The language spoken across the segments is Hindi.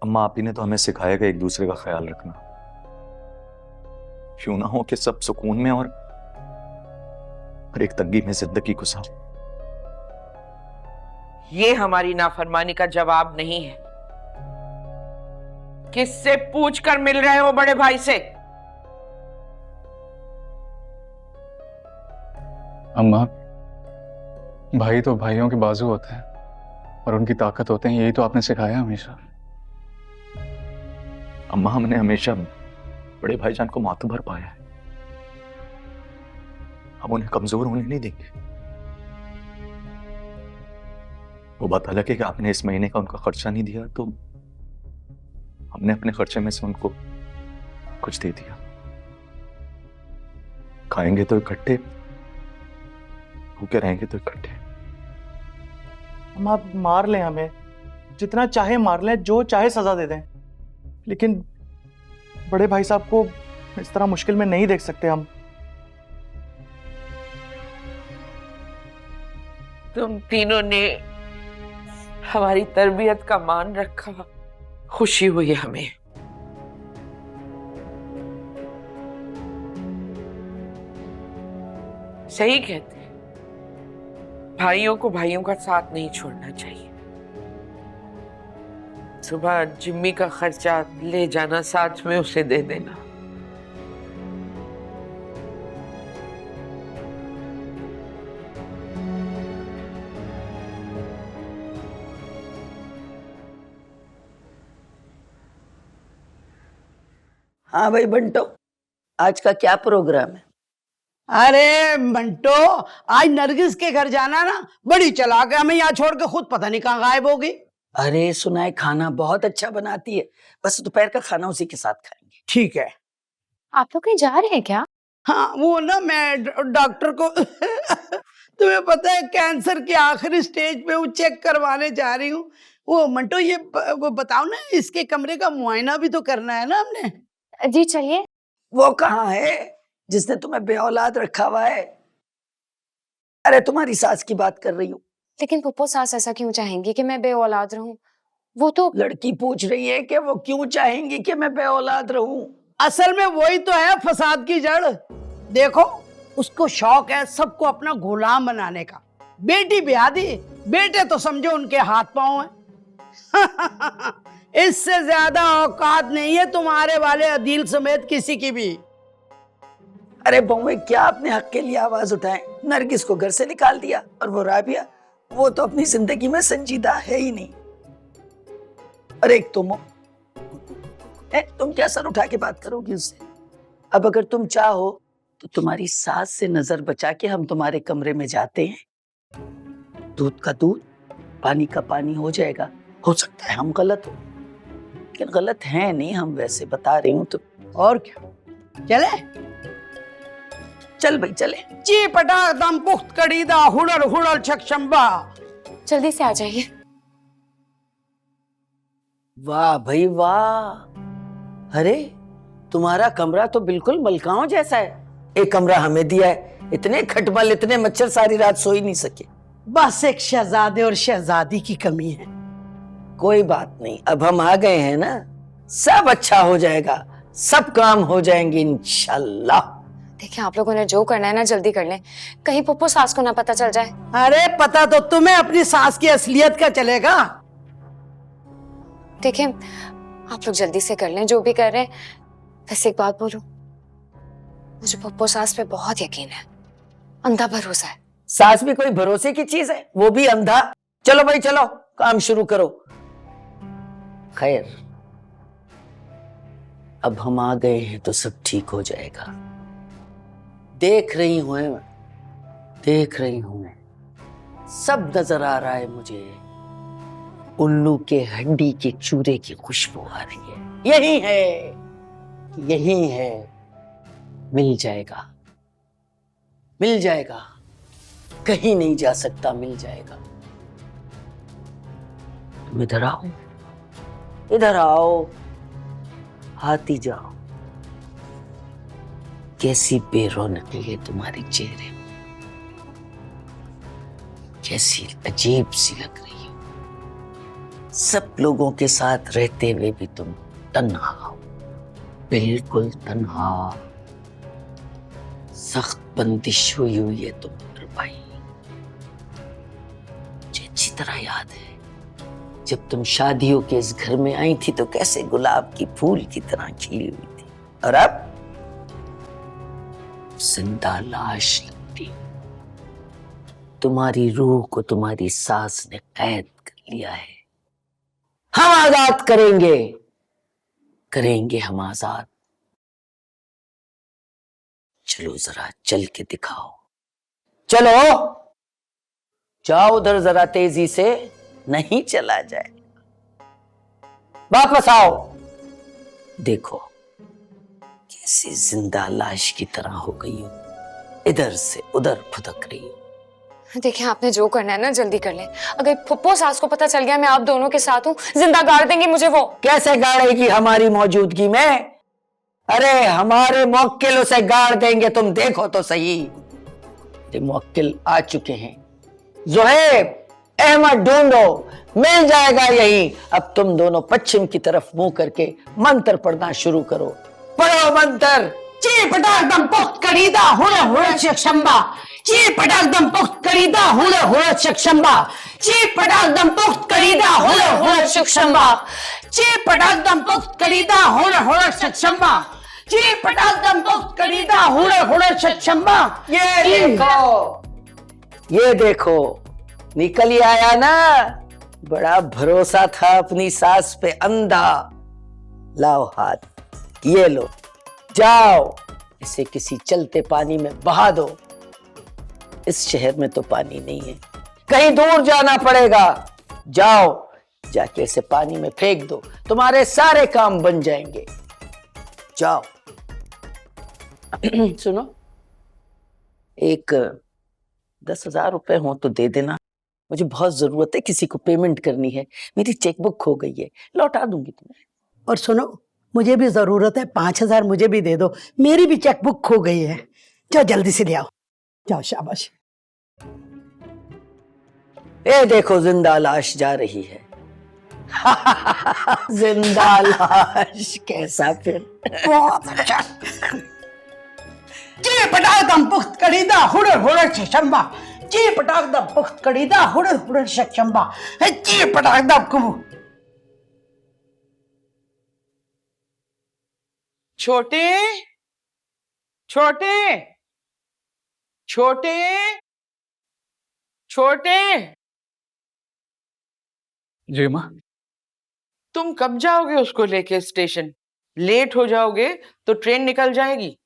अम्मा आप ही ने तो हमें सिखाया कि एक दूसरे का ख्याल रखना, क्यों ना हो कि सब सुकून में और एक तंगी में जिंदगी गुजारे। ये हमारी नाफरमानी का जवाब नहीं है। किससे पूछ कर मिल रहे हो बड़े भाई से? अम्मा, भाई तो भाइयों के बाजू होते हैं और उनकी ताकत होते हैं, यही तो आपने सिखाया हमेशा। अम्मा हमने हमेशा बड़े भाईजान को मातबर पाया है, हम उन्हें कमजोर होने नहीं देंगे। वो बात अलग है कि आपने इस महीने का उनका खर्चा नहीं दिया, तो हमने अपने खर्चे में से उनको कुछ दे दिया। खाएंगे तो इकट्ठे, भूखे रहेंगे तो इकट्ठे। हम आप मार लें, हमें जितना चाहे मार लें, जो चाहे सजा दे दें, लेकिन बड़े भाई साहब को इस तरह मुश्किल में नहीं देख सकते हम। तुम तीनों ने हमारी तरबियत का मान रखा, खुशी हुई हमें। सही कहते हैं, भाइयों को भाइयों का साथ नहीं छोड़ना चाहिए। सुबह जिम्मी का खर्चा ले जाना, साथ में उसे दे देना। हाँ भाई बंटो, आज का क्या प्रोग्राम है? अरे मंटो, आज नरगिस के घर जाना ना, बड़ी चालाक है, हमें यहाँ छोड़ के खुद पता नहीं कहाँ गायब होगी। अरे सुना है खाना बहुत अच्छा बनाती है, बस दोपहर का खाना उसी के साथ खाएंगे। ठीक है। आप लोग कहीं जा रहे हैं क्या? हाँ वो ना, मैं डॉक्टर को तुम्हें पता है कैंसर के आखिरी स्टेज पे वो चेक करवाने जा रही हूँ। वो मंटो, ये वो बताओ ना, इसके कमरे का मुआयना भी तो करना है ना हमने। जी चलिए। वो कहाँ है जिसने तुम्हें बेऔलाद रखा हुआ है? अरे तुम्हारी सास की बात कर रही हूँ। लेकिन पुप्पो सास ऐसा क्यों चाहेंगी कि मैं बेऔलाद रहूं? वो तो लड़की पूछ रही है कि वो क्यों चाहेंगी कि मैं बेऔलाद रहूं। असल में वही तो है फसाद की जड़। देखो, उसको शौक है सबको अपना गुलाम बनाने का। बेटी ब्याह दी, बेटे तो समझो उनके हाथ पांव है। इससे ज्यादा औकात नहीं है तुम्हारे वाले अदील समेत किसी की भी। अरे बहुए, क्या अपने हक के लिए आवाज उठाएं? नरगिस को घर से निकाल दिया, और वो राबिया, वो तो अपनी जिंदगी में संजीदा है ही नहीं। और एक तुम क्या सर उठा के बात करोगी उससे? अब अगर तुम चाहो तो तुम्हारी सास से नजर बचा के हम तुम्हारे कमरे में जाते हैं। दूध का दूध, पानी का पानी हो जाएगा। हो सकता है हम गलत हो, लेकिन गलत है नहीं हम, वैसे बता रही हूँ तो। और क्या, चले? चल भाई चले। जी पटा दम पुख्त कड़ीदा हुड़ल हुड़ल छक्षम्बा। जल्दी से आ जाइए। वाह भाई वाह, अरे तुम्हारा कमरा तो बिल्कुल मलकाओं जैसा है। एक कमरा हमें दिया है, इतने खटमल, इतने मच्छर, सारी रात सो ही नहीं सके। बस एक शहजादे और शहजादी की कमी है। कोई बात नहीं, अब हम आ गए हैं ना, सब अच्छा हो जाएगा, सब काम हो जाएंगे इंशाल्लाह। देखिए, आप लोगों ने जो करना है ना जल्दी कर लें, कहीं पुप्पो सास को ना पता चल जाए। अरे पता तो तुम्हें अपनी सास की असलियत का चलेगा। देखिए, आप लोग जल्दी से कर लें जो भी कर रहे हैं। वैसे एक बात बोलूं, मुझे पुप्पो सास पे बहुत यकीन है, अंधा भरोसा है। सास भी कोई भरोसे की चीज है, वो भी अंधा। चलो भाई चलो, काम शुरू करो। खैर, अब हम आ गए हैं तो सब ठीक हो जाएगा। देख रही हूं, सब नजर आ रहा है मुझे। उल्लू के हड्डी के चूरे की खुशबू आ रही है। यही है। मिल जाएगा, कहीं नहीं जा सकता, मिल जाएगा। तुम इधर आओ, आती जाओ। कैसी बेरौनकी है तुम्हारे चेहरे में, कैसी अजीब सी लग रही है। सब लोगों के साथ रहते हुए भी तुम तन्हा हो, बिल्कुल तन्हा। सख्त बंदिश हुई हुई है तुम पर भाई। मुझे अच्छी तरह याद है जब तुम शादियों के इस घर में आई थी तो कैसे गुलाब की फूल की तरह खिली हुई थी, और अब जिंदा लाश लगती। तुम्हारी रूह को तुम्हारी सास ने कैद कर लिया है। हम आजाद करेंगे, करेंगे हम आजाद। चलो जरा चल के दिखाओ, चलो जाओ उधर जरा तेजी से, नहीं चला जाए। वापस आओ, देखो कैसी जिंदा लाश की तरह हो गई हो, इधर से उधर फुदक रही हो। देखिए आपने जो करना है ना जल्दी कर ले। अगर फुप्पो सास को पता चल गया मैं आप दोनों के साथ हूँ, जिंदा गाड़ देंगी मुझे वो। कैसे गाड़ेगी हमारी मौजूदगी में? अरे हमारे मुवक्किल उसे गाड़ देंगे, तुम देखो तो सही। मुवक्किल आ चुके हैं। ज़ुहैब, अहमद ढूंढो, मिल जाएगा यही। अब तुम दोनों पश्चिम की तरफ मुंह करके मंत्र पढ़ना शुरू करो। पढ़ो मंत्र। ची पटाक दम पुख्त करीदा हुड़ हुड़ शंबा, ची पटाक दम पुख्त करीदा हुड़ हुड़ शंबा, ची पटाक दम पुख्त करीदा हुड़ हुड़ शंबा, ची पटाक दम पुख्त करीदा हुड़ हुड़ शंबा, ची पटाक दम पुख्त करीदा हुड़ हुड़ शंबा। ये देखो निकल ही आया ना। बड़ा भरोसा था अपनी सास पे, अंधा। लाओ हाथ, ये लो, जाओ इसे किसी चलते पानी में बहा दो। इस शहर में तो पानी नहीं है, कहीं दूर जाना पड़ेगा। जाओ जाके इसे पानी में फेंक दो, तुम्हारे सारे काम बन जाएंगे। जाओ। सुनो, एक 10,000 रुपए हो तो दे देना, मुझे बहुत जरूरत है, किसी को पेमेंट करनी है। मेरी चेकबुक खो गई है, लौटा दूंगी तुम्हें। और सुनो, मुझे भी जरूरत है, 5,000 मुझे भी दे दो, मेरी भी चेकबुक खो गई है। जाओ जल्दी से ले आओ, जाओ शाबाश। ये देखो जिंदा लाश जा रही है। जिंदा लाश कैसा फिर? बहुत अच्छा। ची पटाक दम पुख्त करीदा हुड़ हुड़ शंबा, ची पटाक दम पुख्त करीदा हुड़ हुड़ शंबा, ची पटाक दम कुबू। छोटे छोटे छोटे छोटे, जी माँ। तुम कब जाओगे उसको लेके स्टेशन? लेट हो जाओगे तो ट्रेन निकल जाएगी।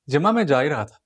जी माँ, मैं जा ही रहा था।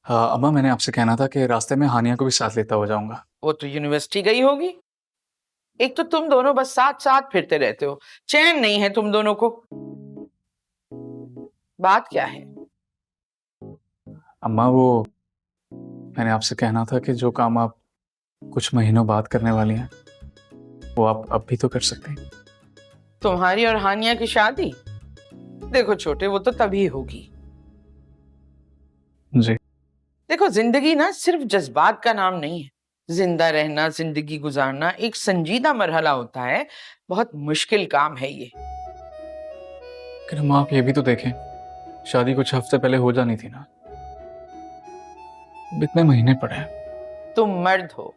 हाँ अम्मा, मैंने आपसे कहना था कि रास्ते में हानिया को भी साथ लेता हो जाऊंगा। वो तो यूनिवर्सिटी गई होगी। एक तो तुम दोनों बस साथ साथ फिरते रहते हो, चैन नहीं है तुम दोनों को। बात क्या है? अम्मा, वो मैंने आपसे कहना था कि जो काम आप कुछ महीनों बाद करने वाली हैं वो आप अब भी तो कर सकते हैं। तुम्हारी और हानिया की शादी? देखो छोटे, वो तो तभी होगी। जी। देखो, जिंदगी ना सिर्फ जज्बात का नाम नहीं है। जिंदा रहना, जिंदगी गुजारना एक संजीदा मरहला होता है, बहुत मुश्किल काम है ये। लेकिन अम्मा, आप ये भी तो देखें, शादी कुछ हफ्ते पहले हो जानी थी ना, इतने महीने पड़े हैं। तुम मर्द हो,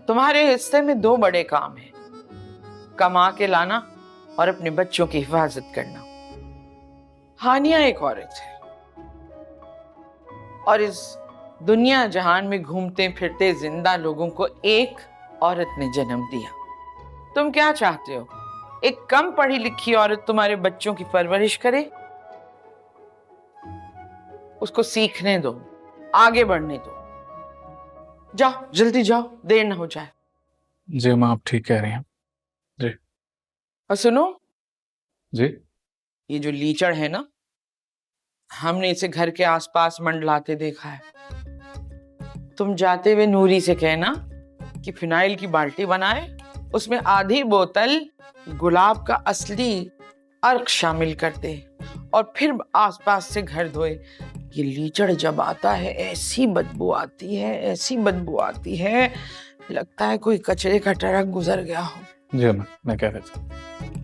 तुम्हारे हिस्से में 2 बड़े काम हैं, कमा के लाना और अपने बच्चों की हिफाजत करना। हानिया एक औरत है और इस दुनिया जहान में घूमते फिरते जिंदा लोगों को एक औरत ने जन्म दिया। तुम क्या चाहते हो? एक कम पढ़ी लिखी औरत तुम्हारे बच्चों की परवरिश करे? उसको सीखने दो, आगे बढ़ने दो। जाओ जल्दी जाओ, देर ना हो जाए। जी अम्मा, आप ठीक कह रही हैं। जी। और सुनो जी। ये जो लीचड़ है ना, हमने इसे घर के आसपास मंडलाते देखा है। तुम जाते हुए नूरी से कहना कि फिनाइल की बाल्टी बनाए, उसमें आधी बोतल गुलाब का असली अर्क शामिल कर दे और फिर आसपास से घर धोए। ये लीचड़ जब आता है ऐसी बदबू आती है, ऐसी बदबू आती है, लगता है कोई कचरे का ट्रक गुजर गया हो। जी अम्मा, मैं कह देता हूँ।